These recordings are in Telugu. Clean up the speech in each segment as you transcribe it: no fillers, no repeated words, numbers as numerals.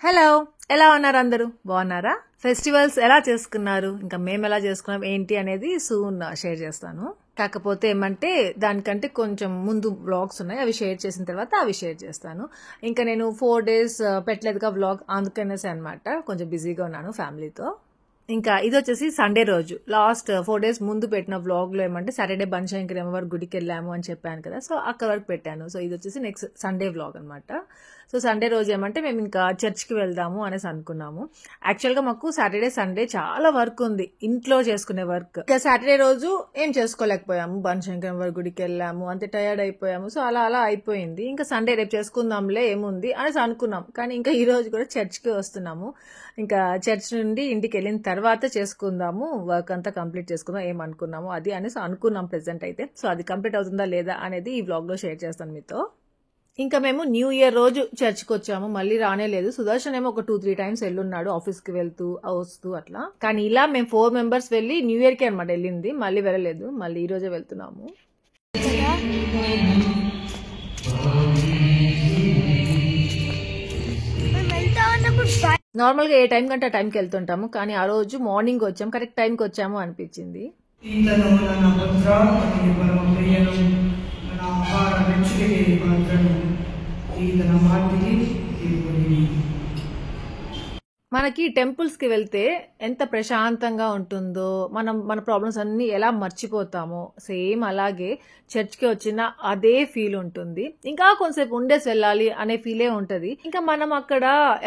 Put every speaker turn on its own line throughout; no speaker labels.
హలో, ఎలా ఉన్నారు అందరూ? బాగున్నారా? ఫెస్టివల్స్ ఎలా చేసుకున్నారు, ఇంకా మేము ఎలా చేసుకున్నాం ఏంటి అనేది సూన్ షేర్ చేస్తాను. కాకపోతే ఏమంటే దానికంటే కొంచెం ముందు వ్లాగ్స్ ఉన్నాయి, అవి షేర్ చేసిన తర్వాత అవి షేర్ చేస్తాను. ఇంకా నేను 4 days పెట్టలేదుగా వ్లాగ్, అందుకనేసి అనమాట కొంచెం బిజీగా ఉన్నాను ఫ్యామిలీతో. ఇంకా ఇది వచ్చేసి సండే రోజు, లాస్ట్ 4 days ముందు పెట్టిన వ్లాగ్ లో ఏమంటే సాటర్డే బనశంకరి అమ్మవారి గుడికి వెళ్ళాము అని చెప్పాను కదా, సో అక్కడ వరకు పెట్టాను. సో ఇది వచ్చేసి నెక్స్ట్ సండే వ్లాగ్ అనమాట. సో సండే రోజు ఏమంటే మేము ఇంకా చర్చ్కి వెళ్దాము అనేసి అనుకున్నాము. యాక్చువల్గా మాకు సాటర్డే సండే చాలా వర్క్ ఉంది, ఇంట్లో చేసుకునే వర్క్. ఇంకా సాటర్డే రోజు ఏం చేసుకోలేకపోయాము, బనశంకరి అమ్మవారి గుడికి వెళ్ళాము, అంతే టయర్డ్ అయిపోయాము. సో అలా అయిపోయింది. ఇంకా సండే రేపు చేసుకుందాంలే ఏముంది అనేసి అనుకున్నాం. కానీ ఇంకా ఈ రోజు కూడా చర్చ్కి వస్తున్నాము. ఇంకా చర్చ్ నుండి ఇంటికి వెళ్ళిన తర్వాత చేసుకుందాము, వర్క్ అంతా కంప్లీట్ చేసుకుందాం ఏమనుకున్నాము అది అనేసి అనుకున్నాం ప్రెసెంట్ అయితే. సో అది కంప్లీట్ అవుతుందా లేదా అనేది ఈ వ్లాగ్ లో షేర్ చేస్తాను మీతో. ఇంకా మేము న్యూ ఇయర్ రోజు చర్చ్కి వచ్చాము, మళ్ళీ రానే లేదు. సుదర్శన్ ఏమో ఒక 2-3 times వెళ్ళున్నాడు ఆఫీస్కి వెళ్తూ వస్తూ అట్లా. కానీ ఇలా మేము 4 members వెళ్ళి న్యూ ఇయర్ కి అనమాట వెళ్ళింది, మళ్ళీ వెళ్ళలేదు. మళ్ళీ ఈ రోజే వెళ్తున్నాము. నార్మల్ గా ఏ టైం కంటే ఆ టైంకి వెళ్తుంటాము, కానీ ఆ రోజు మార్నింగ్ వచ్చాము, కరెక్ట్ టైంకి వచ్చాము అనిపించింది. మనకి టెంపుల్స్ కి వెళ్తే ఎంత ప్రశాంతంగా ఉంటుందో, మన ప్రాబ్లమ్స్ అన్ని ఎలా మర్చిపోతామో, సేమ్ అలాగే చర్చ్కి వచ్చిన అదే ఫీల్ ఉంటుంది. ఇంకా కొంతసేపు ఉండేసి వెళ్ళాలి అనే ఫీలే ఉంటది. ఇంకా మనం అక్కడ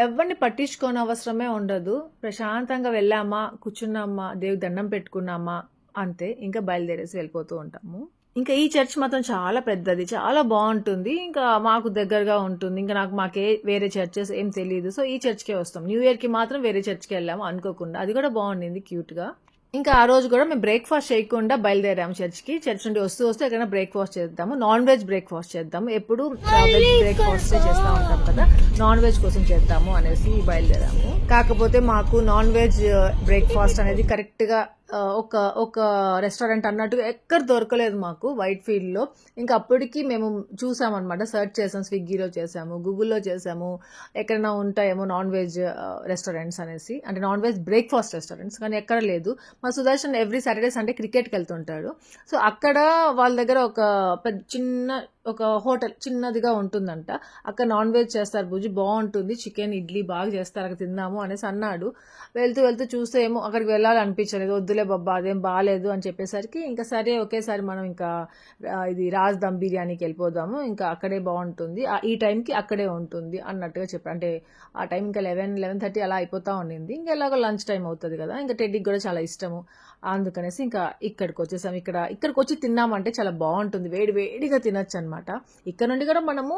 ఎవరిని పట్టించుకోని అవసరమే ఉండదు. ప్రశాంతంగా వెళ్ళామా, కూర్చున్నామా, దేవుడి దండం పెట్టుకున్నామా, అంతే. ఇంకా బయలుదేరేసి వెళ్ళిపోతూ ఉంటాము. ఇంకా ఈ చర్చ్ మాత్రం చాలా పెద్దది, చాలా బాగుంటుంది. ఇంకా మాకు దగ్గరగా ఉంటుంది. ఇంకా మాకే వేరే చర్చెస్ ఏం తెలియదు. సో ఈ చర్చ్కే వస్తాం. న్యూ ఇయర్ కి మాత్రం వేరే చర్చ్కి వెళ్ళాము అనుకోకుండా, అది కూడా బాగుండింది క్యూట్ గా. ఇంకా ఆ రోజు కూడా మేము బ్రేక్ఫాస్ట్ చేయకుండా బయలుదేరాము చర్చ్కి. చర్చ్ నుండి వస్తూ ఎక్కడైనా బ్రేక్ఫాస్ట్ చేద్దాము, నాన్ వెజ్ బ్రేక్ఫాస్ట్ చేద్దాము. ఎప్పుడు వెజ్ బ్రేక్ఫాస్ట్ చేస్తా ఉంటాం కదా, నాన్ వెజ్ కోసం చేద్దాము అనేసి బయలుదేరాము. కాకపోతే మాకు నాన్ వెజ్ బ్రేక్ఫాస్ట్ అనేది కరెక్ట్ గా ఒక రెస్టారెంట్ అన్నట్టుగా ఎక్కడ దొరకలేదు మాకు వైట్ ఫీల్డ్ లో. ఇంకా అప్పటికి మేము చూసామన్నమాట, సర్చ్ చేసాం, స్విగ్గీలో చేసాము, గూగుల్లో చేసాము, ఎక్కడైనా ఉంటాయేమో నాన్ వెజ్ రెస్టారెంట్స్ అనేసి, అంటే నాన్ వెజ్ బ్రేక్ఫాస్ట్ రెస్టారెంట్స్, కానీ ఎక్కడ లేదు. మా సుదర్శన్ ఎవ్రీ సాటర్డే సండే క్రికెట్కి వెళ్తుంటాడు. సో అక్కడ వాళ్ళ దగ్గర ఒక హోటల్ చిన్నదిగా ఉంటుందంట, అక్కడ నాన్ వెజ్ చేస్తారు, బుజ్జి బాగుంటుంది, చికెన్ ఇడ్లీ బాగా చేస్తారు, అక్కడ తిందాము అనేసి అన్నాడు. వెళ్తూ చూస్తే ఏమో అక్కడికి వెళ్ళాలనిపించలేదు, వద్దులే బాబా అదేం బాగాలేదు అని చెప్పేసరికి ఇంకా సరే ఒకేసారి మనం ఇంకా ఇది రాజ్ దమ్ బిర్యానీకి వెళ్ళిపోదాము, ఇంకా అక్కడే బాగుంటుంది, ఈ టైంకి అక్కడే ఉంటుంది అన్నట్టుగా చెప్పారు. అంటే ఆ టైం ఇంకా 11-11:30 అలా అయిపోతా ఉండింది. ఇంకా ఎలాగో లంచ్ టైం అవుతుంది కదా, ఇంకా టెడ్డీకి కూడా చాలా ఇష్టము, అందుకనేసి ఇంకా ఇక్కడికి వచ్చేసాం. ఇక్కడికి వచ్చి తిన్నామంటే చాలా బాగుంటుంది, వేడిగా తినచ్చు అనమాట. ఇక్కడ నుండి కూడా మనము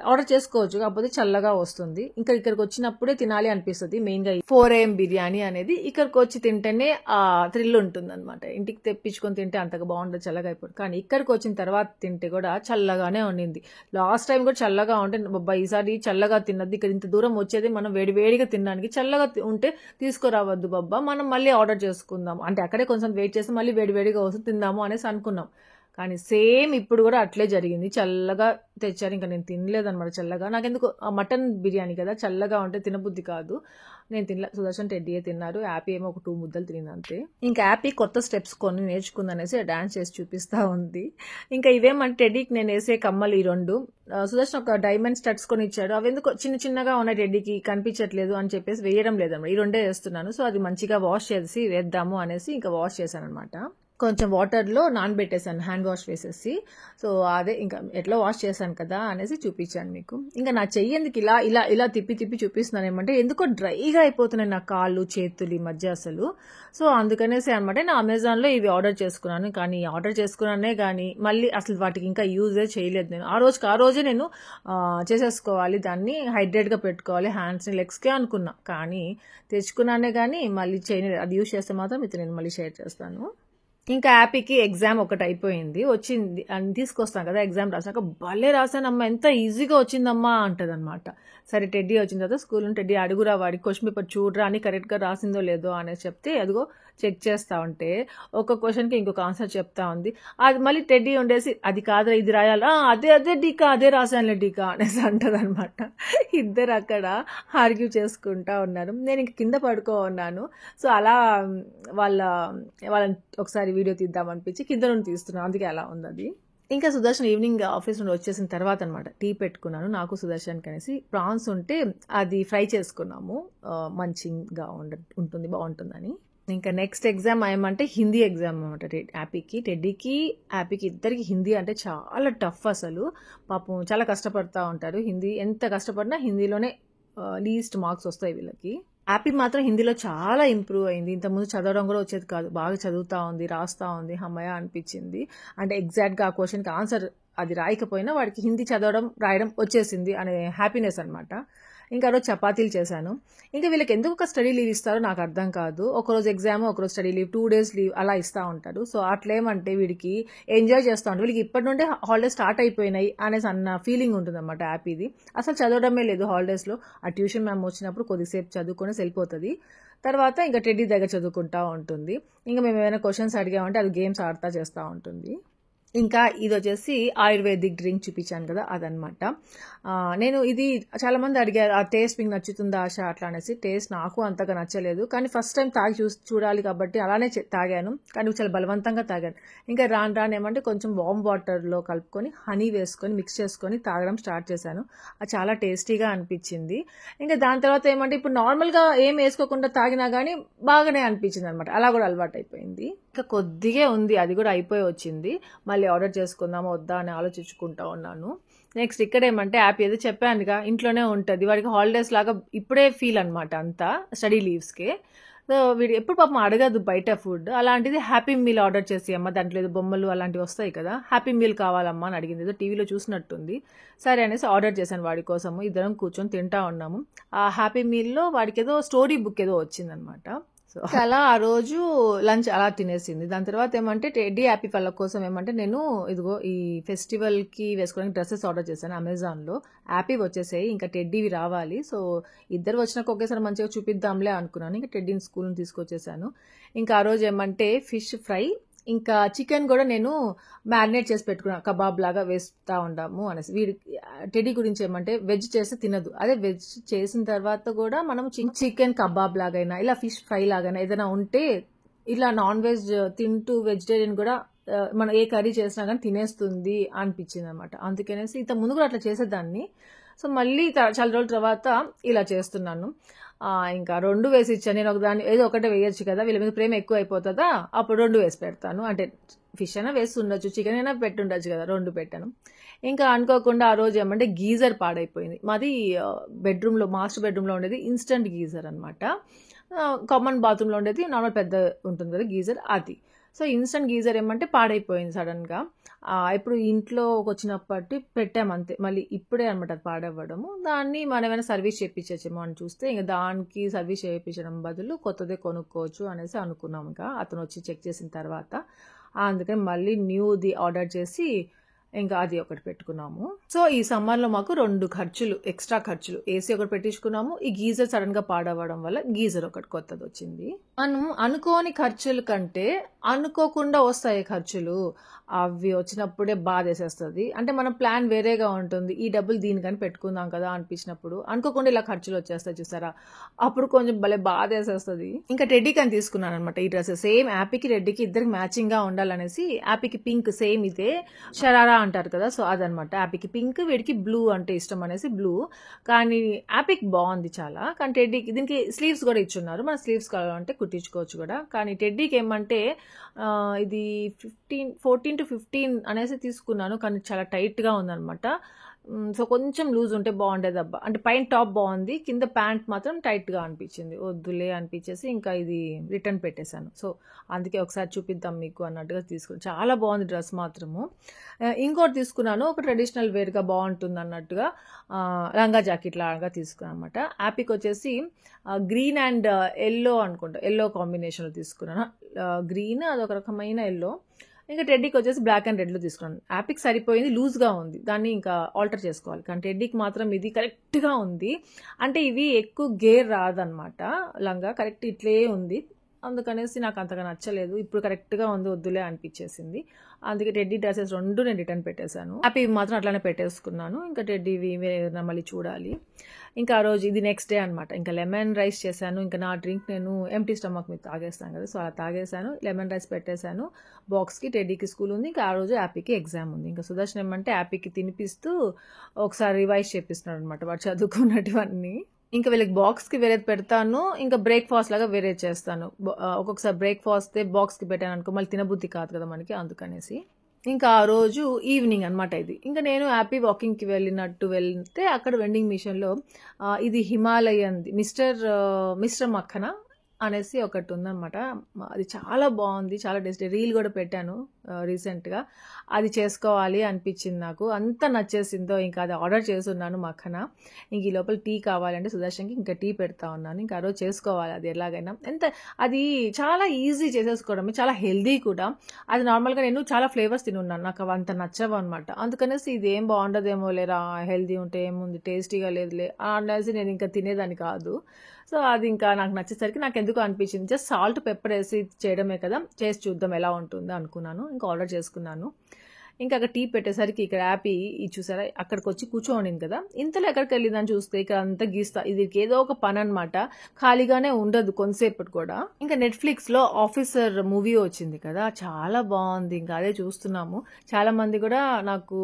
ఆర్డర్ చేసుకోవచ్చు, కాకపోతే చల్లగా వస్తుంది. ఇంకా ఇక్కడికి వచ్చినప్పుడే తినాలి అనిపిస్తుంది. మెయిన్ గా 4 AM బిర్యానీ అనేది ఇక్కడికి వచ్చి తింటేనే ఆ థ్రిల్ ఉంటుంది అనమాట. ఇంటికి తెప్పించుకొని తింటే అంతగా బాగుంటుంది, చల్లగా అయిపోతుంది. కానీ ఇక్కడికి వచ్చిన తర్వాత తింటే కూడా చల్లగానే ఉండింది. లాస్ట్ టైం కూడా చల్లగా ఉంటే బాబా ఈసారి చల్లగా తిన్నది, ఇక్కడ ఇంత దూరం వచ్చేది మనం వేడిగా తినడానికి, చల్లగా ఉంటే తీసుకురావద్దు బాబా, మనం మళ్ళీ ఆర్డర్ చేసుకుందాం, అంటే అక్కడే కొంచెం వెయిట్ చేసి మళ్ళీ వేడిగా వస్తుంది తిందాము అనేసి అనుకున్నాం. కానీ సేమ్ ఇప్పుడు కూడా అట్లే జరిగింది, చల్లగా తెచ్చారు. ఇంకా నేను తినలేదన్నమాట చల్లగా, నాకెందుకు మటన్ బిర్యానీ కదా, చల్లగా ఉంటే తినబుద్ధి కాదు. నేను తినలే, సుదర్శన్ టెడ్డీయే తిన్నారు, యాపీ ఏమో ఒక 2 ముద్దలు తినింది అంతే. ఇంకా యాపీ కొత్త స్టెప్స్ కొన్ని నేర్చుకుందనేసి డాన్స్ చేసి చూపిస్తా ఉంది. ఇంకా ఇవేమంటే టెడ్డీకి నేను వేసే కమ్మలు ఈ 2, సుదర్శన్ ఒక డైమండ్ స్టడ్స్ కొని ఇచ్చాడు, అవి ఎందుకు చిన్నగా ఉన్నాయి టెడ్డీకి కనిపించట్లేదు అని చెప్పేసి వేయడం లేదన్నమాట, ఈ 2 వేస్తున్నాను. సో అది మంచిగా వాష్ చేసి వేద్దాము అనేసి ఇంకా వాష్ చేశాను అనమాట. కొంచెం వాటర్లో నానబెట్టేసాను, హ్యాండ్ వాష్ వేసేసి. సో అదే ఇంకా ఎట్లా వాష్ చేశాను కదా అనేసి చూపించాను మీకు. ఇంకా నా చెయ్యి ఎందుకు ఇలా తిప్పి చూపిస్తున్నాను ఏమంటే, ఎందుకో డ్రైగా అయిపోతున్నాయి నా కాళ్ళు చేతులు ఈ మధ్య అసలు. సో అందుకనేసి అనమాట నేను అమెజాన్లో ఇవి ఆర్డర్ చేసుకున్నాను. కానీ ఆర్డర్ చేసుకున్నానే కానీ మళ్ళీ అసలు వాటికి ఇంకా యూజే చేయలేదు నేను. ఆ రోజే నేను చేసేసుకోవాలి, దాన్ని హైడ్రేట్గా పెట్టుకోవాలి హ్యాండ్స్ని లెగ్స్కే అనుకున్నా. కానీ తెచ్చుకున్నానే కానీ మళ్ళీ చేయలేదు. అది యూజ్ చేస్తే మాత్రం ఇది నేను మళ్ళీ షేర్ చేస్తాను. ఇంకా హ్యాపీకి ఎగ్జామ్ ఒకటి అయిపోయింది, వచ్చింది అని తీసుకొస్తాం కదా. ఎగ్జామ్ రాసాక భలే రాశానమ్మా, ఎంత ఈజీగా వచ్చిందమ్మా అంటది అనమాట. సరే టెడ్డీ వచ్చిన తర్వాత స్కూల్ నుండి టెడ్డీ అడుగురా వాడికి క్వశ్చన్ పేపర్ చూడరా అని కరెక్ట్గా రాసిందో లేదో అనేసి చెప్తే అదిగో చెక్ చేస్తా ఉంటే ఒక క్వశ్చన్కి ఇంకొక ఆన్సర్ చెప్తా ఉంది. అది మళ్ళీ టెడ్డీ ఉండేసి అది కాదురా ఇది రాయాలా, అదే అదే డీకా అదే రాశానులే డీకా అనేసి అంటది అనమాట. ఇద్దరు అక్కడ ఆర్గ్యూ చేసుకుంటా ఉన్నారు. నేను ఇంక కింద పడుకో ఉన్నాను. సో అలా వాళ్ళని ఒకసారి వీడియో తీద్దాం అనిపించి కింద నుండి తీస్తున్నాను, అందుకే అలా ఉంది అది. ఇంకా సుదర్శన్ ఈవినింగ్ ఆఫీస్ నుండి వచ్చేసిన తర్వాత అనమాట టీ పెట్టుకున్నాను నాకు సుదర్శన్కి అనేసి. ప్రాన్స్ ఉంటే అది ఫ్రై చేసుకున్నాము, మంచిగా ఉంటుంది బాగుంటుందని. ఇంకా నెక్స్ట్ ఎగ్జామ్ ఏమంటే హిందీ ఎగ్జామ్ అనమాట. టెడ్డీకి హ్యాపీకి ఇద్దరికి హిందీ అంటే చాలా టఫ్ అసలు. పాపం చాలా కష్టపడతా ఉంటారు. హిందీ ఎంత కష్టపడినా హిందీలోనే లీస్ట్ మార్క్స్ వస్తాయి వీళ్ళకి. హ్యాపీ మాత్రం హిందీలో చాలా ఇంప్రూవ్ అయింది. ఇంతకుముందు చదవడం కూడా వచ్చేది కాదు, బాగా చదువుతా ఉంది, రాస్తా ఉంది, అమ్మయ్య అనిపించింది. అంటే ఎగ్జాక్ట్గా ఆ క్వశ్చన్కి ఆన్సర్ అది రాయకపోయినా వాడికి హిందీ చదవడం రాయడం వచ్చేసింది అనే హ్యాపీనెస్ అనమాట. ఇంకా రోజు చపాతీలు చేశాను. ఇంకా వీళ్ళకి ఎందుకు ఒక స్టడీ లీవ్ ఇస్తారో నాకు అర్థం కాదు. ఒకరోజు ఎగ్జామ్, ఒకరోజు స్టడీ లీవ్, 2 days లీవ్ అలా ఇస్తూ ఉంటారు. సో అట్లేమంటే వీడికి ఎంజాయ్ చేస్తూ ఉంటారు. వీళ్ళకి ఇప్పటి నుండే హాలిడేస్ స్టార్ట్ అయిపోయినాయి అనేసి అన్న ఫీలింగ్ ఉంటుంది అనమాట హ్యాపీది. అసలు చదవడమే లేదు హాలిడేస్లో. ఆ ట్యూషన్ మ్యామ్ వచ్చినప్పుడు కొద్దిసేపు చదువుకొని వెళ్ళిపోతుంది. తర్వాత ఇంకా టెడ్డీ దగ్గర చదువుకుంటా ఉంటుంది. ఇంకా మేము ఏమైనా క్వశ్చన్స్ అడిగామంటే అది గేమ్స్ ఆడుతూ చేస్తూ ఉంటుంది. ఇంకా ఇది వచ్చేసి ఆయుర్వేదిక్ డ్రింక్ చూపించాను కదా అదనమాట. నేను ఇది చాలామంది అడిగారు, ఆ టేస్ట్ మీకు నచ్చుతుందా ఆశ అట్లా అనేసి. టేస్ట్ నాకు అంతగా నచ్చలేదు, కానీ ఫస్ట్ టైం తాగి చూడాలి కాబట్టి అలానే తాగాను, కానీ చాలా బలవంతంగా తాగాను. ఇంకా రాను ఏమంటే కొంచెం వామ్ వాటర్లో కలుపుకొని హనీ వేసుకొని మిక్స్ చేసుకొని తాగడం స్టార్ట్ చేశాను. అది చాలా టేస్టీగా అనిపించింది. ఇంకా దాని తర్వాత ఏమంటే ఇప్పుడు నార్మల్గా ఏం వేసుకోకుండా తాగినా కానీ బాగానే అనిపించింది అనమాట. అలా కూడా అలవాటు అయిపోయింది. ఇంకా కొద్దిగా ఉంది, అది కూడా అయిపోయి వచ్చింది. మళ్ళీ ఆర్డర్ చేసుకుందామా వద్దా అని ఆలోచించుకుంటా ఉన్నాను. నెక్స్ట్ ఇక్కడ ఏమంటే యాప్ ఏదో చెప్పానుగా ఇంట్లోనే ఉంటుంది, వాడికి హాలిడేస్ లాగా ఇప్పుడే ఫీల్ అనమాట అంతా స్టడీ లీవ్స్కే. సో వీడు ఎప్పుడు పాపం అడగదు బయట ఫుడ్. అలాంటిది హ్యాపీ మీల్ ఆర్డర్ చేసి అమ్మ దాంట్లో ఏదో బొమ్మలు అలాంటివి వస్తాయి కదా, హ్యాపీ మీల్ కావాలమ్మా అని అడిగింది. ఏదో టీవీలో చూసినట్టుంది. సరే అనేసి ఆర్డర్ చేశాను వాడి కోసము. ఇద్దరం కూర్చొని తింటా ఉన్నాము. ఆ హ్యాపీ మీల్లో వాడికి ఏదో స్టోరీ బుక్ ఏదో వచ్చిందనమాట. సో అలా ఆ రోజు లంచ్ అలా తినేసింది. దాని తర్వాత ఏమంటే టెడ్డీ హ్యాపీ వాళ్ళ కోసం ఏమంటే నేను ఇదిగో ఈ ఫెస్టివల్కి వేసుకోవడానికి డ్రెస్సెస్ ఆర్డర్ చేశాను అమెజాన్లో. హ్యాపీ వచ్చేసాయి, ఇంకా టెడ్డీవి రావాలి. సో ఇద్దరు వచ్చినాక ఒకేసారి మంచిగా చూపిద్దాంలే అనుకున్నాను. ఇంకా టెడ్డీని స్కూల్ నుంచి తీసుకొచ్చేసాను. ఇంకా ఆ రోజు ఏమంటే ఫిష్ ఫ్రై, ఇంకా చికెన్ కూడా నేను మ్యారినేట్ చేసి పెట్టుకున్నాను, కబాబ్ లాగా వేస్తూ ఉంటాము అనేసి. వీడి టెడ్డీ గురించి ఏమంటే వెజ్ చేస్తే తినదు, అదే వెజ్ చేసిన తర్వాత కూడా మనం చికెన్ కబాబ్ లాగైనా ఇలా ఫిష్ ఫ్రై లాగైనా ఏదైనా ఉంటే ఇలా నాన్ వెజ్ తింటూ వెజిటేరియన్ కూడా మనం ఏ కర్రీ చేసినా కానీ తినేస్తుంది అనిపించింది అనమాట. అందుకనేసి ఇంత ముందు కూడా అట్లా చేసేదాన్ని. సో మళ్ళీ చాలా రోజుల తర్వాత ఇలా చేస్తున్నాను. ఇంకా 2 వేసి ఇచ్చాను నేను. ఒకదాన్ని ఏదో ఒకటే వేయొచ్చు కదా, వీళ్ళ మీద ప్రేమ ఎక్కువ అయిపోతుందా, అప్పుడు 2 వేసి పెడతాను. అంటే ఫిష్ అయినా వేసి ఉండొచ్చు, చికెన్ అయినా పెట్టుండొచ్చు కదా, 2 పెట్టాను. ఇంకా అనుకోకుండా ఆ రోజు ఏమంటే గీజర్ పాడైపోయింది. మాది బెడ్రూమ్లో, మాస్టర్ బెడ్రూమ్లో ఉండేది ఇన్స్టంట్ గీజర్ అనమాట. కామన్ బాత్రూంలో ఉండేది నార్మల్ పెద్ద ఉంటుంది కదా గీజర్, అది. సో ఇన్స్టంట్ గీజర్ ఏమంటే పాడైపోయింది సడన్గా. ఇప్పుడు ఇంట్లో వచ్చినప్పటి పెట్టామంతే, మళ్ళీ ఇప్పుడే అనమాట అది పాడవ్వడము. దాన్ని మనం ఏమైనా సర్వీస్ చేయించచ్చేమో అని చూస్తే ఇంకా దానికి సర్వీస్ చేయించడం బదులు కొత్తదే కొనుక్కోవచ్చు అనేసి అనుకున్నాం. ఇంకా అతను వచ్చి చెక్ చేసిన తర్వాత అందుకని మళ్ళీ న్యూది ఆర్డర్ చేసి ఇంకా అది ఒకటి పెట్టుకున్నాము. సో ఈ సమ్మర్లో మాకు 2 ఖర్చులు, ఎక్స్ట్రా ఖర్చులు. ఏసీ ఒకటి పెట్టించుకున్నాము, ఈ గీజర్ సడన్గా పాడవ్వడం వల్ల గీజర్ ఒకటి కొత్తది వచ్చింది. మనం అనుకోని ఖర్చుల కంటే అనుకోకుండా వస్తాయి ఖర్చులు, అవి వచ్చినప్పుడే బాధేసేస్తుంది. అంటే మన ప్లాన్ వేరేగా ఉంటుంది, ఈ డబ్బులు దీనికని పెట్టుకుందాం కదా అనిపించినప్పుడు అనుకోకుండా ఇలా ఖర్చులు వచ్చేస్తాయి చూసారా, అప్పుడు కొంచెం భలే బాధేసేస్తుంది. ఇంకా టెడ్డీకి అని తీసుకున్నాను అనమాట ఈ డ్రెస్. సేమ్ యాపీకి టెడ్డీకి ఇద్దరికి మ్యాచింగ్ గా ఉండాలనేసి. యాపీకి పింక్ సేమ్ ఇదే షరారా అంటారు కదా, సో అదనమాట. యాపీకి పింక్, వీడికి బ్లూ అంటే ఇష్టం అనేసి బ్లూ. కానీ యాపీకి బాగుంది చాలా, కానీ టెడ్డీకి దీనికి స్లీవ్స్ కూడా ఇచ్చున్నారు, మన స్లీవ్స్ కావాలంటే కుట్టించుకోవచ్చు కూడా. కానీ టెడ్డీకి ఏమంటే ఇది 14 to 15 అనేసి తీసుకున్నాను, కానీ చాలా టైట్గా ఉందనమాట. సో కొంచెం లూజ్ ఉంటే బాగుండేది అబ్బా, అంటే పైన టాప్ బాగుంది, కింద ప్యాంట్ మాత్రం టైట్గా అనిపించింది, వద్దులే అనిపించేసి ఇంకా ఇది రిటర్న్ పెట్టేశాను. సో అందుకే ఒకసారి చూపిద్దాం మీకు అన్నట్టుగా తీసుకున్నాను. చాలా బాగుంది డ్రెస్ మాత్రము. ఇంకోటి తీసుకున్నాను, ఒక ట్రెడిషనల్ వేర్గా బాగుంటుంది అన్నట్టుగా లంగా జాకెట్ లాగా తీసుకున్నాను అనమాట. యాపీకి వచ్చేసి గ్రీన్ అండ్ ఎల్లో అనుకుంటా, ఎల్లో కాంబినేషన్లో తీసుకున్నాను. గ్రీన్ అదొక రకమైన ఎల్లో. ఇంకా టెడ్డీకి వచ్చేసి బ్లాక్ అండ్ రెడ్లో తీసుకున్నాను. యాపిక్ సరిపోయింది, లూజ్గా ఉంది, దాన్ని ఇంకా ఆల్టర్ చేసుకోవాలి. కానీ టెడ్డీకి మాత్రం ఇది కరెక్ట్గా ఉంది, అంటే ఇవి ఎక్కువ గేర్ రాదనమాట, లంగా కరెక్ట్ ఇట్లే ఉంది. అందుకనేసి నాకు అంతగా నచ్చలేదు, ఇప్పుడు కరెక్ట్గా ఉంది, వద్దులే అనిపించేసింది. అందుకే టెడ్డీ డ్రెస్సెస్ 2 నేను రిటర్న్ పెట్టేశాను. హ్యాపీ మాత్రం అట్లానే పెట్టేసుకున్నాను. ఇంకా టెడ్డీవి ఏదైనా మళ్ళీ చూడాలి. ఇంకా ఆ రోజు ఇది నెక్స్ట్ డే అనమాట. ఇంకా లెమన్ రైస్ చేశాను. ఇంకా నా డ్రింక్ నేను ఎంటీ స్టమక్ మీద తాగేస్తాను కదా, సో అలా తాగేశాను. లెమన్ రైస్ పెట్టేశాను బాక్స్కి. టెడ్డీకి స్కూల్ ఉంది, ఇంకా ఆ రోజు హ్యాపీకి ఎగ్జామ్ ఉంది. ఇంకా సుదర్శన్ ఏమంటే హ్యాపీకి తినిపిస్తూ ఒకసారి రివైజ్ చేపిస్తున్నాడు అనమాట, వాడు చదువుకున్నటువన్నీ. ఇంకా వీళ్ళకి బాక్స్కి వేరేది పెడతాను, ఇంకా బ్రేక్ఫాస్ట్ లాగా వేరే చేస్తాను. ఒక్కొక్కసారి బ్రేక్ఫాస్ట్ బాక్స్కి పెట్టాను అనుకో మళ్ళీ తినబుద్ధి కాదు కదా మనకి, అందుకనేసి. ఇంకా ఆ రోజు ఈవినింగ్ అనమాట ఇది. ఇంకా నేను హ్యాపీ వాకింగ్కి వెళ్తే అక్కడ వెండింగ్ మిషన్లో ఇది హిమాలయన్ది మిస్టర్ మక్కన అనేసి ఒకటి ఉందన్నమాట. అది చాలా బాగుంది, చాలా టేస్టీ. రీల్ కూడా పెట్టాను రీసెంట్గా. అది చేసుకోవాలి అనిపించింది నాకు, అంత నచ్చేసిందో ఇంకా అది ఆర్డర్ చేస్తున్నాను మక్కన. ఇంక ఈ లోపల టీ కావాలంటే సుదర్శన్కి ఇంకా టీ పెడతా ఉన్నాను. ఇంకా ఆ రోజు చేసుకోవాలి అది ఎలాగైనా. అది చాలా ఈజీ చేసేసుకోవడం, చాలా హెల్దీ కూడా. అది నార్మల్గా నేను చాలా ఫ్లేవర్స్ తినున్నాను, నాకు అవి అంత నచ్చవు అనమాట. అందుకనేసి ఇది ఏం బాగుండదేమో లేరా, హెల్దీ ఉంటే ఏముంది, టేస్టీగా లేదులే అనేసి నేను ఇంకా తినేదాన్ని కాదు. సో అది ఇంకా నాకు నచ్చేసరికి నాకు ఎందుకు అనిపించింది, జస్ట్ సాల్ట్ పెప్పర్ వేసి చేయడమే కదా, చేసి చూద్దాం ఎలా ఉంటుందో అనుకున్నాను. ఇంకా ఆర్డర్ చేసుకున్నాను. ఇంకా అక్కడ టీ పెట్టేసరికి ఇక్కడ హ్యాపీ ఇది చూసారా అక్కడికి వచ్చి కూర్చోనింది కదా, ఇంతలో ఎక్కడికి వెళ్ళిందని చూస్తే ఇక్కడ అంతా గీస్తా. ఇది ఏదో ఒక పని అనమాట, ఖాళీగానే ఉండదు కొంతసేపటి కూడా. ఇంకా నెట్ఫ్లిక్స్లో ఆఫీసర్ మూవీ వచ్చింది కదా, చాలా బాగుంది. ఇంకా అదే చూస్తున్నాము. చాలా మంది కూడా నాకు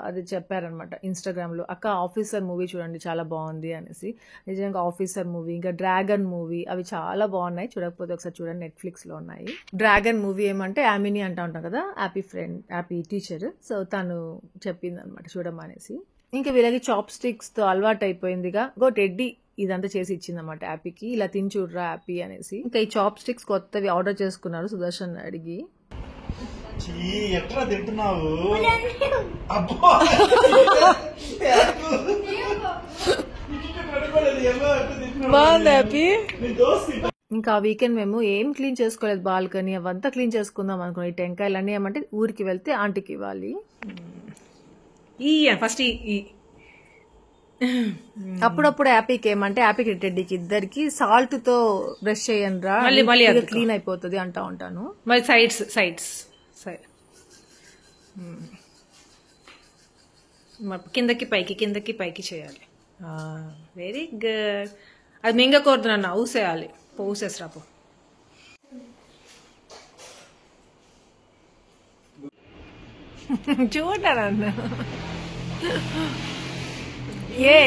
అది చెప్పారనమాట ఇన్స్టాగ్రామ్లో, అక్క ఆఫీసర్ మూవీ చూడండి చాలా బాగుంది అనేసి. నిజంగా ఆఫీసర్ మూవీ, ఇంకా డ్రాగన్ మూవీ, అవి చాలా బాగున్నాయి. చూడకపోతే ఒకసారి చూడండి, నెట్ఫ్లిక్స్లో ఉన్నాయి. డ్రాగన్ మూవీ ఏమంటే యామిని అంటా ఉంటాం కదా, happy friend, happy teacher, so తను చెప్పింది అనమాట చూడమనేసి. ఇంకా వీళ్ళకి చాప్ స్టిక్స్తో అలవాటు అయిపోయిందిగా, టెడ్డీ ఇదంతా చేసి ఇచ్చిందన్నమాట హ్యాపీకి, ఇలా తిని చూడరా హ్యాపీ అనేసి. ఇంకా ఈ చాప్ స్టిక్స్ కొత్తవి ఆర్డర్ చేసుకున్నారు సుదర్శన్ అడిగి.
ఎట్లా తింటున్నావు?
బాగుంది హ్యాపీ. ఇంకా ఆ వీకెండ్ మేము ఏం క్లీన్ చేసుకోలేదు, బాల్కనీ అవంతా క్లీన్ చేసుకుందాం అనుకున్నాం. ఈ టెంకాయలన్నీ ఏమంటే ఊరికి వెళ్తే ఆంటీకి ఇవ్వాలి.
ఫస్ట్
అప్పుడప్పుడు హ్యాపీకి ఏమంటే హ్యాపీకి టెడ్డీకి ఇద్దరికి సాల్ట్ తో బ్రష్ చేయండి రా, క్లీన్ అయిపోతుంది అంటా ఉంటాను.
మరి సైడ్స్ కిందకి పైకి చేయాలి. Very good. అది మింగకూడదు నన్ను, ఊసేయాలి. ఊసేసిరాపో.
చూడన్నా ఏ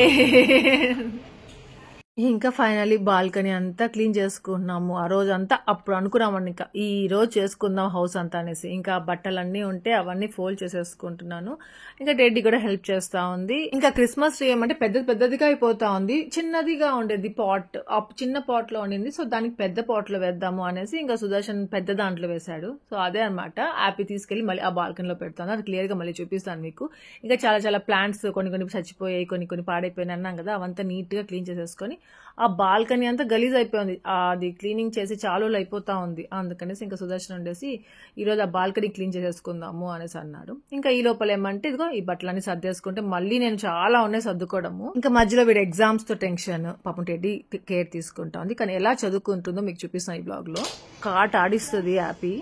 ఇంకా ఫైనలీ బాల్కనీ అంతా క్లీన్ చేసుకుంటున్నాము. ఆ రోజు అంతా అప్పుడు అనుకున్నామండి ఇంకా ఈ రోజు చేసుకుందాం హౌస్ అంతా అనేసి. ఇంకా బట్టలన్నీ ఉంటే అవన్నీ ఫోల్డ్ చేసేసుకుంటున్నాను. ఇంకా టెడ్డీ కూడా హెల్ప్ చేస్తా ఉంది. ఇంకా క్రిస్మస్ ట్రీ ఏమంటే పెద్దదిగా అయిపోతా ఉంది, చిన్నదిగా ఉండేది పాట్, చిన్న పాట్ లో ఉండింది. సో దానికి పెద్ద పాట్ లో వేద్దాము అనేసి ఇంకా సుదర్శన్ పెద్ద దాంట్లో వేశాడు. సో అదే అనమాట హ్యాపీ తీసుకెళ్లి మళ్ళీ ఆ బాల్కనీలో పెడతాను. అది క్లియర్ గా మళ్ళీ చూపిస్తాను మీకు. ఇంకా చాలా ప్లాంట్స్ కొన్ని చచ్చిపోయాయి, కొన్ని పాడైపోయినాయి అన్నాం కదా, అవంతా నీట్ గా క్లీన్ చేసేసుకొని. ఆ బాల్కనీ అంతా గలీజ్ అయిపోయింది, అది క్లీనింగ్ చేసి చాలా రోజులు అయిపోతా ఉంది. అందుకనేసి ఇంకా సుదర్శన్ ఉండేసి ఈరోజు ఆ బాల్కనీ క్లీన్ చేసేసుకుందాము అనేసి అన్నాడు. ఇంకా ఈ లోపల ఏమంటే ఇదిగో ఈ బట్టలన్నీ సర్దేసుకుంటే మళ్ళీ నేను చాలా ఉన్నాయి సర్దుకోవడము. ఇంకా మధ్యలో వీడు ఎగ్జామ్స్ తో టెన్షన్, పాపం టెడ్డీ కేర్ తీసుకుంటా ఉంది. కానీ ఎలా చదువుకుంటుందో మీకు చూపిస్తాను ఈ బ్లాగ్ లో. ఆట ఆడిస్తుంది హ్యాపీ.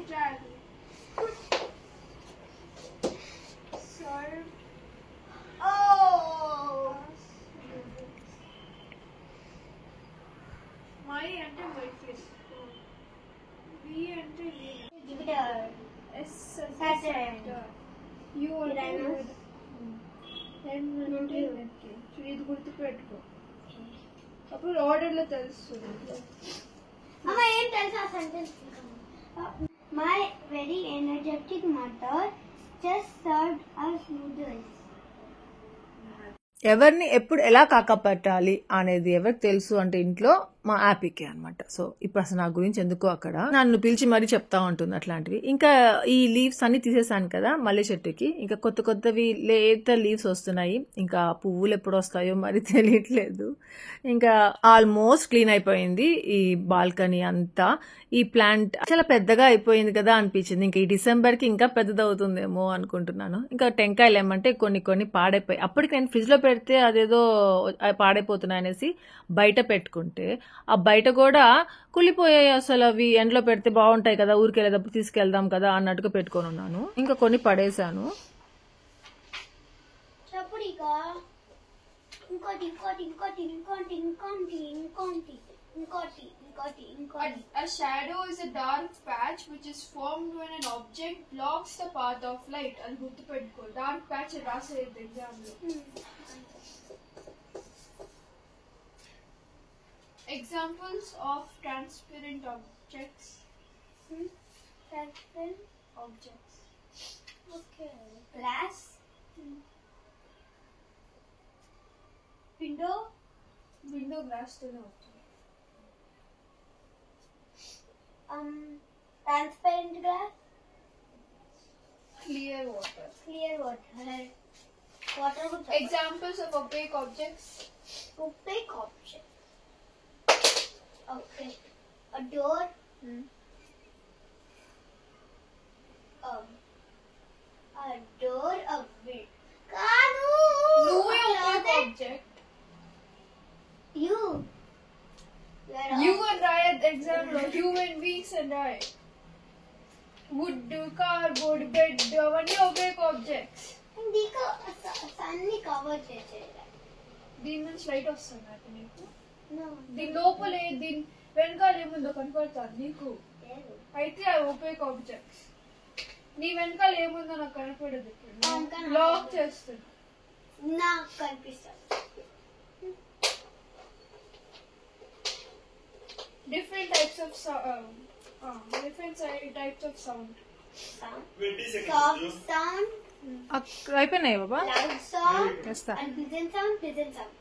ఇది గుర్తుపెట్టుకో, అప్పుడు ఆర్డర్లో తెలుస్తుంది.
My very energetic mother just served us noodles.
ఎవరిని ఎప్పుడు ఎలా కాకపెట్టాలి అనేది ఎవరికి తెలుసు అంటే ఇంట్లో మా యాపీకే అనమాట. సో ఇప్పుడు అసలు నా గురించి ఎందుకో అక్కడ నన్ను పిలిచి మరీ చెప్తా ఉంటుంది అట్లాంటివి. ఇంకా ఈ లీవ్స్ అన్ని తీసేసాను కదా మల్లె చెట్టుకి, ఇంకా కొత్త కొత్తవి లేత లీవ్స్ వస్తున్నాయి. ఇంకా పువ్వులు ఎప్పుడు వస్తాయో మరి తెలియట్లేదు. ఇంకా ఆల్మోస్ట్ క్లీన్ అయిపోయింది ఈ బాల్కనీ అంతా. ఈ ప్లాంట్ చాలా పెద్దగా అయిపోయింది కదా అనిపించింది. ఇంకా ఈ డిసెంబర్ కి ఇంకా పెద్దదవుతుందేమో అనుకుంటున్నాను. ఇంకా టెంకాయలు ఏమంటే కొన్ని పాడైపోయాయి. అప్పటికి నేను ఫ్రిడ్జ్ లో పెడితే అదేదో పాడైపోతున్నాయి అనేసి బయట పెట్టుకుంటే ఆ బయట కూడా కులిపోయాయి. అసలు అవి ఎండలో పెడితే బాగుంటాయి కదా, ఊరికెళ్ళేటప్పుడు తీసుకెళ్దాం కదా అన్నట్టుగా పెట్టుకొని ఉన్నాను. ఇంకా కొన్ని పడేసాను.
A shadow is a dark patch which is formed when an object blocks the path of light. అది గుర్తుపెట్టుకో. డార్క్ ప్యాచ్ రాసేది ఎగ్జామ్ లో. Examples of transparent objects. Transparent objects. Okay. Glass. Window. Window glass to know.
Transparent glass.
Clear water.
Clear water. Water with
Examples of opaque objects.
opaque object. Okay. A door. A door. A window. Kanu.
నువ్వే opaque object.
You.
You and I at the exam లో human beings and I. Wood, cardboard, bed, అవన్నీ opaque objects.
ఇందుకు అన్ని కవర్ చేసేయాలి.
దీని నుంచి లైట్ వస్తుంది అంటే నీకు. దీని లోపల దీని వెనకాల ఏముందో కనపడుతుంది నీకు. అయితే అవి opaque objects. నీ వెనకాల ఏముందో నాకు కనపడదు. బ్లాక్ చేస్తున్నా.
నాకు కనిపిస్తుంది.
Different types of sound.
Soft sound.
అయిపోయినాయి బాబా.
Loud sound.
చేస్తా.
And pleasant sound. Pleasant sound.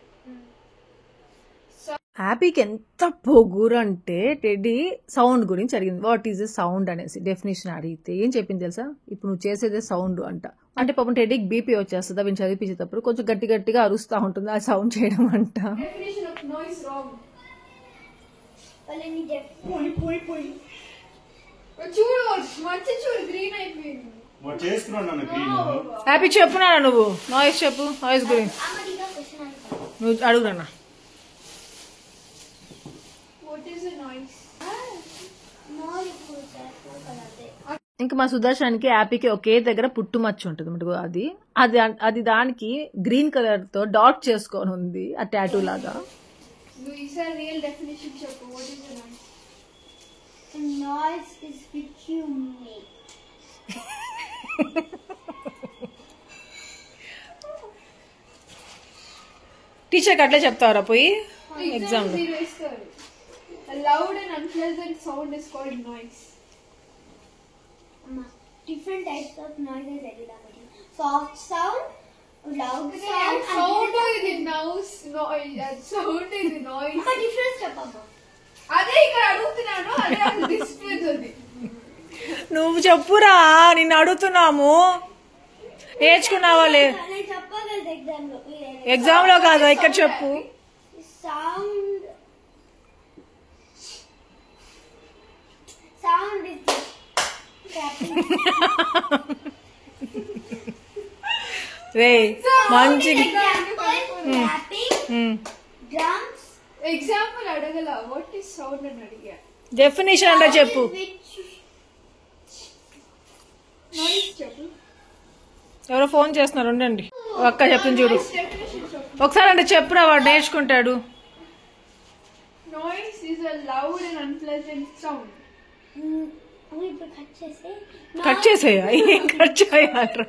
హ్యాపీకి ఎంత పొగురు అంటే టెడ్డీ సౌండ్ గురించి అడిగింది. వాట్ ఈజ్ ఎ సౌండ్ అనేసి డెఫినేషన్ అడిగితే ఏం చెప్పింది తెలుసా? ఇప్పుడు నువ్వు చేసేదే సౌండ్ అంట. అంటే పాపం టెడ్డీకి బీపీ వచ్చేస్తుంది అవి చదివించేటప్పుడు కొంచెం గట్టిగా అరుస్తూ ఉంటుంది ఆ సౌండ్ చేయడం అంట.
Definition of noise wrong.
వాళ్ళని
పోయి చూడు మంచి చూడు గ్రీన్ అయిపోయింది.
హ్యాపీ చెప్పునా నువ్వు నాయిస్ చెప్పు. నాయిస్ గురించి
అమ్మడిగా క్వశ్చన్ అడుగుతా.
నువ్వు అడుగురన్నా.
What is a noise?
నోరు ఇప్పుడు చేస్తాను.
ఇంకా మా సుదర్శన్కి హ్యాపీకి ఒకే దగ్గర పుట్టుమచ్చ ఉంటుంది అన్నమాట. అది దానికి గ్రీన్ కలర్ తో డాట్ చేసుకొని ఉంది ఆ టాటూ లాగా.
నువ్వు ఈసారి రియల్ డెఫినేషన్ చెప్పు. What is a noise?
A noise is which you make.
టీచర్కి అట్లే చెప్తారా పోయి ఎగ్జామ్ లో?
A loud and unpleasant sound is called noise.
Different types of noises every soft sound, loud sound,
Sound is noise. Sound is noise.
different stuff amma.
అదే ఇక్కడ అడుగుతున్నాను. అదే డిస్ప్లేస్ ఉంది.
నువ్వు చెప్పురా, నిన్ను అడుగుతున్నాము. నేర్చుకున్నావా లే?
నేను చెప్పగలను ఎగ్జామ్ లో.
ఎగ్జామ్ లో కాదు, ఇక్కడ చెప్పు.
Sound is
రే మంచి
clapping, drums.
ఎగ్జాంపుల్ అడగల. వాట్ ఈస్ సౌండ్ అని అడిగా.
డెఫినేషన్ అంటే చెప్పు.
నాయిస్ చెప్పు.
ఎవరో ఫోన్ చేస్తున్నారు, ఉండండి. అక్క చెప్తుంది చూడు ఒకసారి. అంటే చెప్పురా, వాడు నేర్చుకుంటాడు.
Noise is a loud and unpleasant sound.
ఇప్పుడు
కట్ చేసేయా? ఏం కట్ చేయాలరా?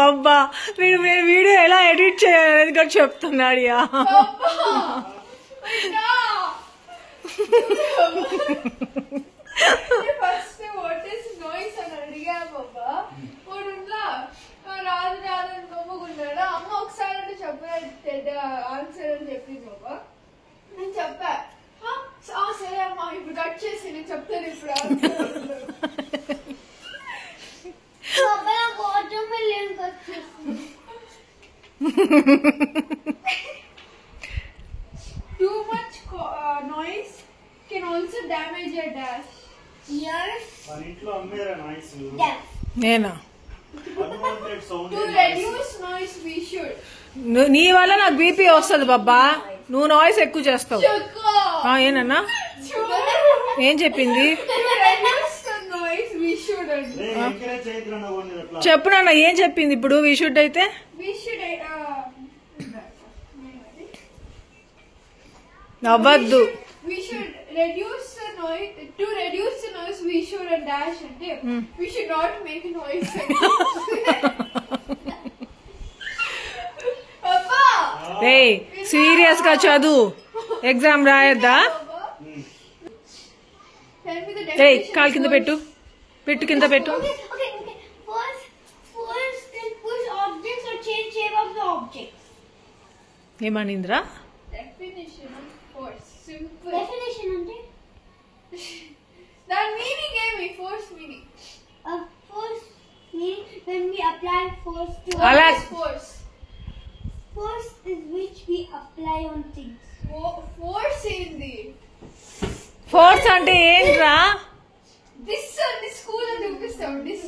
అబ్బా వీడు వీడియో ఎలా ఎడిట్ చేయాలనేది కూడా చెప్తున్నాడు.
ఫస్ట్ వాట్ ఈస్ నాయిస్ అని అడిగా బాబా. ఆన్సర్ అని చెప్పింది బాబా. నేను చెప్పా సరే అమ్మా ఇప్పుడు కట్ చేసి నేను చెప్తాను ఇప్పుడు ఆన్సర్.
వాటర్మెలన్ కట్ చేసి
Too much noise can also damage your dash.
ears,
మన ఇంట్లో అమ్మేరా నాయిస్
deaf.
నేనా?
Unwanted sound
To reduce noise we should.
నీ వల్ల నాకు బీపీ వస్తుంది బాబా. నువ్వు నాయిస్ ఎక్కువ చేస్తావు. ఏనన్నా ఏం చెప్పింది?
To reduce the noise we should.
Encourage చేయద్దురా నువ్వు అట్లా.
చెప్పు నాన్న ఏం చెప్పింది ఇప్పుడు? వి షుడ్ అయితే
We should
అవ్వద్దు.
we should reduce the noise. To reduce the noise we should dash అంటే we should not make noise. Papa,
ఏయ్ సీరియస్ గా చదువు. ఎగ్జామ్ రాయద్దా?
tell me the
ఏయ్
definition.
కాలు కింద పెట్టు. పెట్టు కింద పెట్టు.
Okay. Force can push objects or change shape of the objects.
ఏమనిందిరా?
Definition of force. Simple.
Definition ante
That meaning gave me force meaning.
force means when we apply force to
I like-
What is force?
force is which we apply on things.
Force in the
force అంటే ఏంట్రా?
this school and చూపిస్తాం this.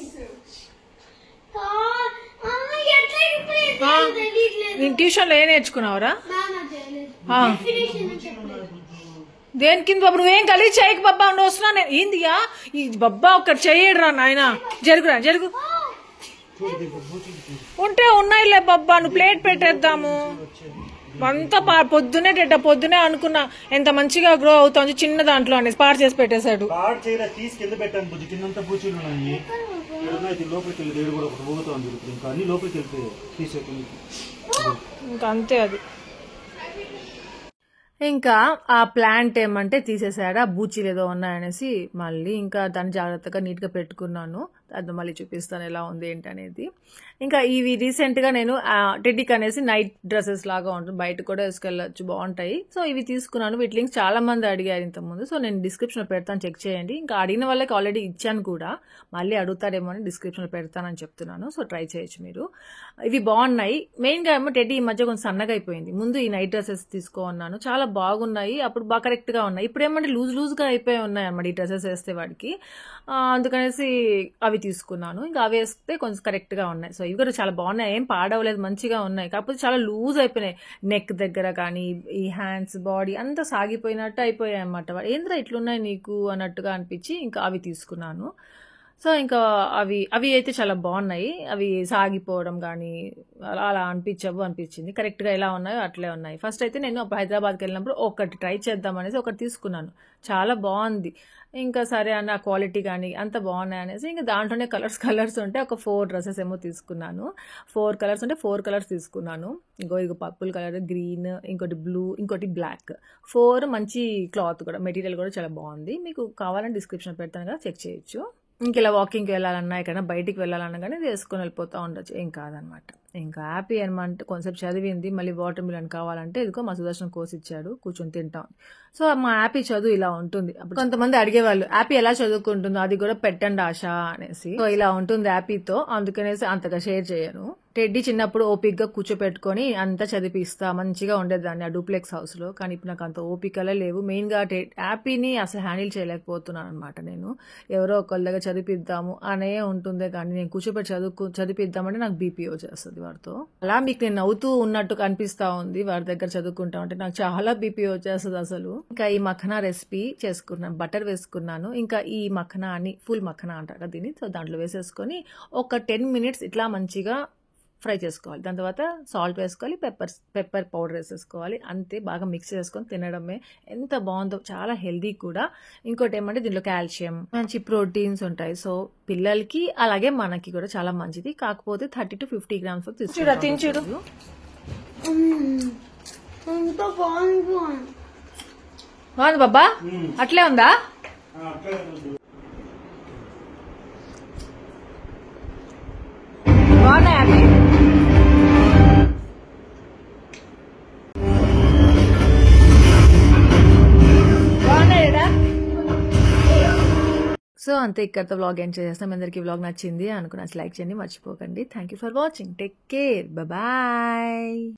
ఎట్లా
ఆ,
తెలియట్లేదు.
నేను ట్యూషన్ లో ఏం నేర్చుకున్నావురా? ఆ.
Definition చెప్పలేదు.
దేని కింద బాబు? నువ్వేం కలిసి చేయకు బాబా. నువ్వు వస్తున్నా నేను ఏందియా ఈ బాబా ఒక్కటి చెయ్యడురా నాయన. జరుగురా జరుగు. ఉంటే ఉన్నాయిలే బాబా. నువ్వు ప్లేట్ పెట్టేద్దాము. అంతా పొద్దునే అనుకున్నా ఎంత మంచిగా గ్రో అవుతుంది చిన్న దాంట్లో అనేసి పాడు చేసి పెట్టేశాడు.
పాడు చేయరా తీసి కింద పెట్టాను బుజ్జి. కిందంతా పూచీలు ఉన్నాయి. ఇది లోపలికి వెళ్ళి ఏడు కూడా ఒకటి పోగుతుంది. ఇంకా అన్ని లోపలికి వెళ్తే తీసేది.
ఇంకా అంతే అది.
ఇంకా ఆ ప్లాంట్ ఏమంటే తీసేసాడు. ఆ బూచీలు ఏదో ఉన్నాయనేసి మళ్ళీ ఇంకా దాన్ని జాగ్రత్తగా నీట్గా పెట్టుకున్నాను. అది మళ్ళీ చూపిస్తాను ఎలా ఉంది ఏంటి అనేది. ఇంకా ఇవి రీసెంట్గా నేను టెడ్డిక్ అనేసి నైట్ డ్రెస్సెస్ లాగా ఉంటుంది, బయట కూడా వేసుకెళ్ళచ్చు, బాగుంటాయి. సో ఇవి తీసుకున్నాను. వీటి లింక్స్ చాలా మంది అడిగారు ఇంతకుముందు. సో నేను డిస్క్రిప్షన్లో పెడతాను, చెక్ చేయండి. ఇంకా అడిగిన వాళ్ళకి ఆల్రెడీ ఇచ్చాను కూడా, మళ్ళీ అడుగుతారేమో అని డిస్క్రిప్షన్లో పెడతానని చెప్తున్నాను. సో ట్రై చేయొచ్చు మీరు. ఇవి బాగున్నాయి. మెయిన్గా ఏమో టెడ్డీ ఈ మధ్య కొంచెం సన్నగా అయిపోయింది. ముందు ఈ నైట్ డ్రెస్సెస్ తీసుకోన్నాను, చాలా బాగున్నాయి. అప్పుడు బాగా కరెక్ట్గా ఉన్నాయి. ఇప్పుడు ఏమంటే లూజ్గా అయిపోయి ఉన్నాయి అన్నమాట ఈ డ్రెస్సెస్ వేస్తే వాడికి. అందుకనేసి అవి తీసుకున్నాను. ఇంకా అవి వేస్తే కొంచెం కరెక్ట్గా ఉన్నాయి. సో ఇవి కూడా చాలా బాగున్నాయి, ఏం పాడవలేదు, మంచిగా ఉన్నాయి. కాకపోతే చాలా లూజ్ అయిపోయినాయి. నెక్ దగ్గర కానీ ఈ హ్యాండ్స్, బాడీ అంతా సాగిపోయినట్టు అయిపోయాయి అన్నమాట. ఏంద్రా ఇట్లున్నాయి నీకు అన్నట్టుగా అనిపించి ఇంకా అవి తీసుకున్నాను. సో ఇంకా అవి అయితే చాలా బాగున్నాయి. అవి సాగిపోవడం కానీ అలా అనిపించింది. కరెక్ట్గా ఎలా ఉన్నాయో అట్లే ఉన్నాయి. ఫస్ట్ అయితే నేను అప్పుడు హైదరాబాద్కి వెళ్ళినప్పుడు ఒకటి ట్రై చేద్దాం అనేసి ఒకటి తీసుకున్నాను. చాలా బాగుంది. ఇంకా సరే అన్న క్వాలిటీ కానీ అంత బాగున్నాయి అనేసి ఇంకా దాంట్లోనే కలర్స్ ఉంటే ఒక 4 డ్రెస్సెస్ ఏమో తీసుకున్నాను. 4 కలర్స్ ఉంటే 4 కలర్స్ తీసుకున్నాను. ఇగో పర్పుల్ కలర్, గ్రీన్, ఇంకోటి బ్లూ, ఇంకోటి బ్లాక్. 4 మంచి క్లాత్ కూడా, మెటీరియల్ కూడా చాలా బాగుంది. మీకు కావాలని డిస్క్రిప్షన్ పెడతాను కదా, చెక్ చేయొచ్చు. ఇంక ఇలా వాకింగ్కి వెళ్ళాలన్నా ఎక్కడైనా బయటికి వెళ్ళాలన్నా కానీ వేసుకొని వెళ్ళిపోతూ ఉండొచ్చు, ఏం కాదనమాట. ఇంకా హ్యాపీ అనమాట. కొంచెం చదివింది, మళ్ళీ వాటర్ మిలన్ కావాలంటే ఇదిగో మా సుదర్శన్ కోసి ఇచ్చాడు, కూర్చొని తింటాం. సో మా హ్యాపీ చదువు ఇలా ఉంటుంది. అప్పుడు కొంతమంది అడిగేవాళ్ళు హ్యాపీ ఎలా చదువుకుంటుందో అది కూడా పెట్టండి ఆశ అనేసి. సో ఇలా ఉంటుంది హ్యాపీతో, అందుకనేసి అంతగా షేర్ చేయను. టెడ్డీ చిన్నప్పుడు ఓపిక్గా కూర్చోపెట్టుకొని అంతా చదివిస్తా మంచిగా ఉండేదాన్ని ఆ డూప్లెక్స్ హౌస్ లో. కానీ ఇప్పుడు నాకు అంత ఓపికలే లేవు. మెయిన్ గా హ్యాపీని అసలు హ్యాండిల్ చేయలేకపోతున్నాను అనమాట. నేను ఎవరో ఒకళ్ళ దగ్గర చదివిద్దాము అనే ఉంటుందే కానీ నేను కూర్చోపెట్టి చదివిద్దామంటే నాకు బీపీ వచ్చేస్తుంది వాడితో. అలా మీకు నేను నవ్వుతూ ఉన్నట్టు కనిపిస్తా ఉంది వాడి దగ్గర చదువుకుంటా ఉంటే, నాకు చాలా బీపీ వచ్చేస్తుంది అసలు. ఇంకా ఈ మఖనా రెసిపీ చేసుకున్నాను, బటర్ వేసుకున్నాను. ఇంకా ఈ మఖనా అని ఫుల్ మఖనా అంటారు కదా దీన్ని. సో దాంట్లో వేసేసుకొని ఒక 10 minutes ఇట్లా మంచిగా ఫ్రై చేసుకోవాలి. దాని తర్వాత సాల్ట్ వేసుకోవాలి, పెప్పర్ పౌడర్ వేసేసుకోవాలి. అంతే, బాగా మిక్స్ చేసుకొని తినడమే. ఎంత బాగుందో, చాలా హెల్దీ కూడా. ఇంకోటి ఏమంటే దీంట్లో కాల్షియం, మంచి ప్రోటీన్స్ ఉంటాయి. సో పిల్లలకి అలాగే మనకి కూడా చాలా మంచిది. కాకపోతే 30 to 50 grams
తినచూడు.
బాగుంది బాబా, అట్లే ఉందా? బాగున్నాయి అవి. సో అంతే, ఇక్కడతో వ్లాగ్ ఎండ్ చేసేస్తాం. అందరికీ వ్లాగ్ నచ్చింది అనుకున్న లైక్ చేయండి, మర్చిపోకండి. Thank you for watching. Take care, bye.